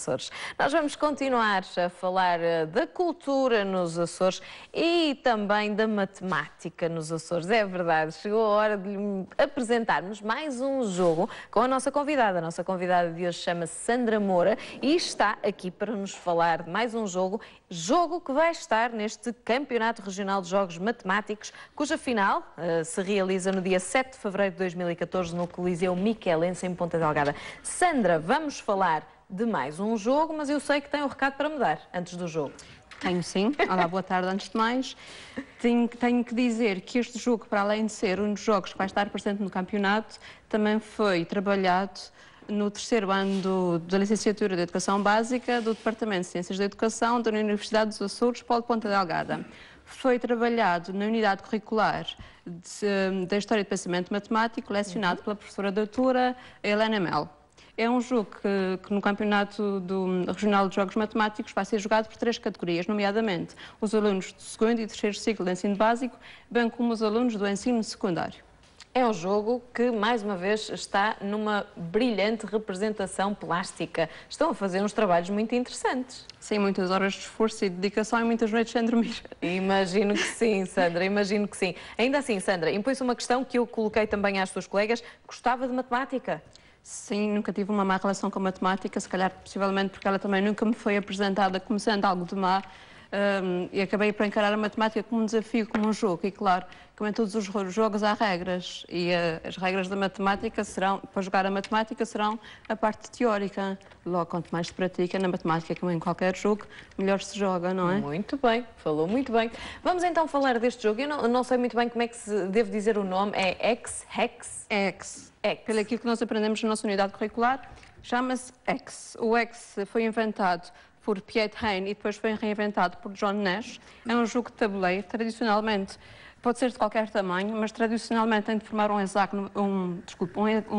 Açores. Nós vamos continuar a falar da cultura nos Açores e também da matemática nos Açores. É verdade, chegou a hora de lhe apresentarmos mais um jogo com a nossa convidada. A nossa convidada de hoje chama-se Sandra Moura e está aqui para nos falar de mais um jogo que vai estar neste Campeonato Regional de Jogos Matemáticos, cuja final se realiza no dia 7 de fevereiro de 2014 no Coliseu Michelense, em Ponta Delgada. Sandra, vamos falar de mais um jogo, mas eu sei que tem um recado para me dar antes do jogo. Tenho sim. Olá, boa tarde. Antes de mais, tenho que dizer que este jogo, para além de ser um dos jogos que vai estar presente no campeonato, também foi trabalhado no terceiro ano da Licenciatura de Educação Básica do Departamento de Ciências da Educação da Universidade dos Açores, Polo de Ponta Delgada. Foi trabalhado na unidade curricular da História de Pensamento Matemático, lecionado pela professora doutora Helena Mel. É um jogo que no Campeonato Regional de Jogos Matemáticos vai ser jogado por 3 categorias, nomeadamente os alunos do segundo e terceiro ciclo de ensino básico, bem como os alunos do ensino secundário. É um jogo que, mais uma vez, está numa brilhante representação plástica. Estão a fazer uns trabalhos muito interessantes. Sim, muitas horas de esforço e dedicação e muitas noites sem dormir. Imagino que sim, Sandra, imagino que sim. Ainda assim, Sandra, impõe-se uma questão que eu coloquei também às suas colegas. Gostava de matemática? Sim, nunca tive uma má relação com a matemática, se calhar possivelmente porque ela também nunca me foi apresentada como sendo algo de má. E acabei por encarar a matemática como um desafio, como um jogo. E claro, como em todos os jogos há regras. E as regras da matemática serão, para jogar a matemática, serão a parte teórica. Logo, quanto mais se pratica na matemática, como em qualquer jogo, melhor se joga, não é? Muito bem, falou muito bem. Vamos então falar deste jogo. Eu não sei muito bem como é que se deve dizer o nome. É X, Hex? X. Pelo aquilo que nós aprendemos na nossa unidade curricular, chama-se X. O X foi inventado por Piet Hein e depois foi reinventado por John Nash. É um jogo de tabuleiro, tradicionalmente pode ser de qualquer tamanho, mas tradicionalmente tem de formar um hexágono, um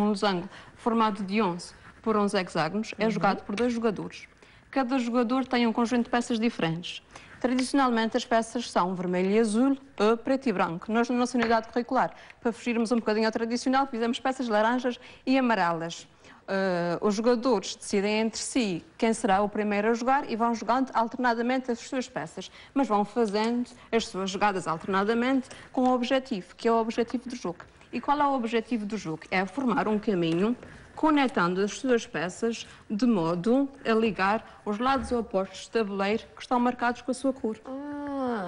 losango formado de 11 por 11 hexágonos. É jogado por 2 jogadores. Cada jogador tem um conjunto de peças diferentes. Tradicionalmente as peças são vermelho e azul, preto e branco. Nós, na nossa unidade curricular, para fugirmos um bocadinho ao tradicional, fizemos peças laranjas e amarelas. Os jogadores decidem entre si quem será o primeiro a jogar e vão jogando alternadamente as suas peças, mas vão fazendo as suas jogadas alternadamente com o objetivo, que é o objetivo do jogo. E qual é o objetivo do jogo? É formar um caminho conectando as suas peças de modo a ligar os lados opostos do tabuleiro que estão marcados com a sua cor.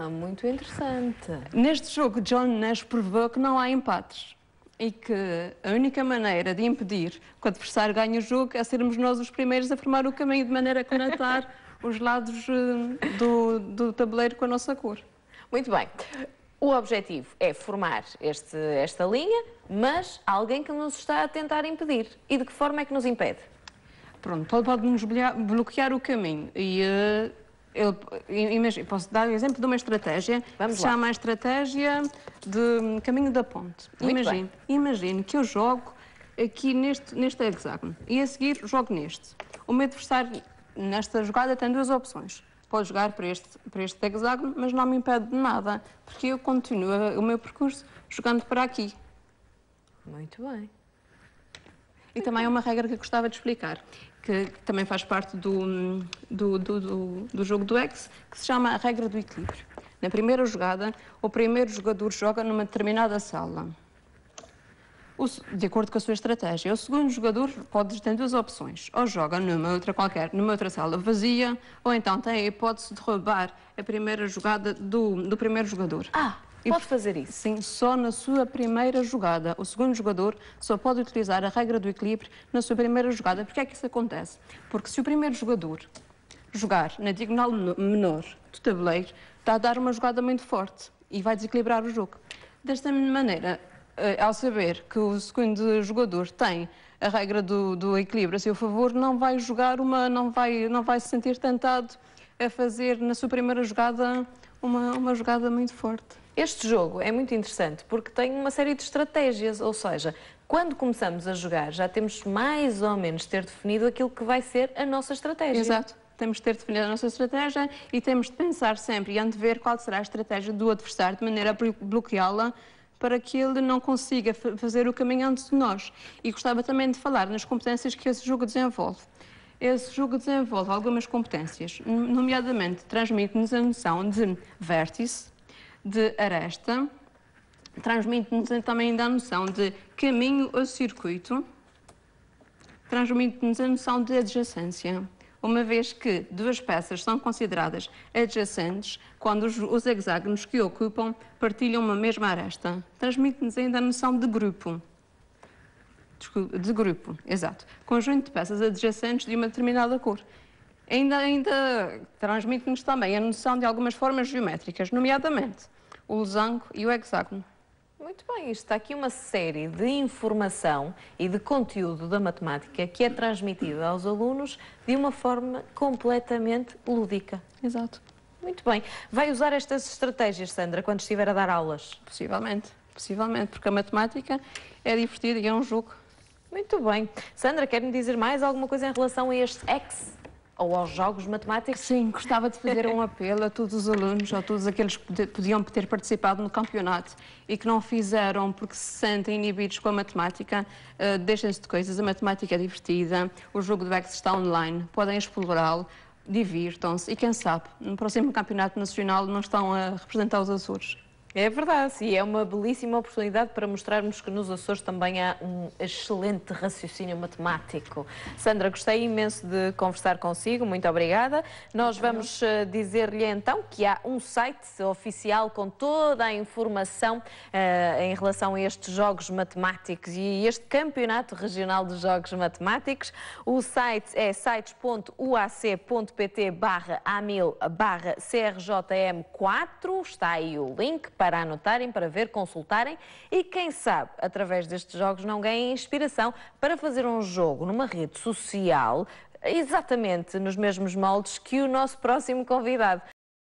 Muito interessante. Neste jogo, John Nash provou que não há empates e que a única maneira de impedir que o adversário ganhe o jogo é sermos nós os primeiros a formar o caminho de maneira a conectar os lados do tabuleiro com a nossa cor. Muito bem. O objetivo é formar esta linha, mas há alguém que nos está a tentar impedir. E de que forma é que nos impede? Pronto, pode-nos bloquear o caminho. Imagina, posso dar o exemplo de uma estratégia que se chama a estratégia de caminho da ponte. Imagine que eu jogo aqui neste hexágono e a seguir jogo neste. O meu adversário nesta jogada tem 2 opções. Pode jogar para este hexágono, mas não me impede de nada, porque eu continuo o meu percurso jogando para aqui. Muito bem. E também é uma regra que eu gostava de explicar, que também faz parte do jogo do X, que se chama a regra do equilíbrio. Na primeira jogada, o primeiro jogador joga numa determinada sala, de acordo com a sua estratégia. O segundo jogador ter 2 opções. Ou joga numa outra sala vazia, ou então tem a hipótese de roubar a primeira jogada do primeiro jogador. Pode fazer isso? Sim, só na sua primeira jogada. O segundo jogador só pode utilizar a regra do equilíbrio na sua primeira jogada. Porquê é que isso acontece? Porque se o primeiro jogador jogar na diagonal menor do tabuleiro, está a dar uma jogada muito forte e vai desequilibrar o jogo. Desta maneira, ao saber que o segundo jogador tem a regra do equilíbrio a seu favor, não vai se sentir tentado a fazer na sua primeira jogada uma jogada muito forte. Este jogo é muito interessante porque tem uma série de estratégias, ou seja, quando começamos a jogar já temos mais ou menos ter definido aquilo que vai ser a nossa estratégia. Exato. Temos de ter definido a nossa estratégia e temos de pensar sempre e antever qual será a estratégia do adversário de maneira a bloqueá-la para que ele não consiga fazer o caminho antes de nós. E gostava também de falar nas competências que esse jogo desenvolve. Esse jogo desenvolve algumas competências, nomeadamente transmite-nos a noção de vértice, de aresta, transmite-nos também ainda a noção de caminho ou circuito, transmite-nos a noção de adjacência, uma vez que duas peças são consideradas adjacentes quando os hexágonos que ocupam partilham uma mesma aresta. Transmite-nos ainda a noção de grupo. De grupo, exato. Conjunto de peças adjacentes de uma determinada cor. Ainda transmite-nos também a noção de algumas formas geométricas, nomeadamente o losango e o hexágono. Muito bem, isto está aqui uma série de informação e de conteúdo da matemática que é transmitida aos alunos de uma forma completamente lúdica. Exato. Muito bem. Vai usar estas estratégias, Sandra, quando estiver a dar aulas? Possivelmente, porque a matemática é divertida e é um jogo. Muito bem. Sandra, quer-me dizer mais alguma coisa em relação a este X? Ou aos jogos matemáticos? Sim, gostava de fazer um apelo a todos os alunos, a todos aqueles que podiam ter participado no campeonato e que não fizeram porque se sentem inibidos com a matemática. Deixem-se de coisas, a matemática é divertida, o jogo do X está online, podem explorá-lo, divirtam-se e quem sabe, no próximo campeonato nacional não estão a representar os Açores. É verdade, e é uma belíssima oportunidade para mostrarmos que nos Açores também há um excelente raciocínio matemático. Sandra, gostei imenso de conversar consigo, muito obrigada. Nós vamos dizer-lhe então que há um site oficial com toda a informação em relação a estes jogos matemáticos e este Campeonato Regional de Jogos Matemáticos. O site é sites.uac.pt/amil/CRJM4, está aí o link para anotarem, para ver, consultarem e quem sabe, através destes jogos, não ganhem inspiração para fazer um jogo numa rede social exatamente nos mesmos moldes que o nosso próximo convidado.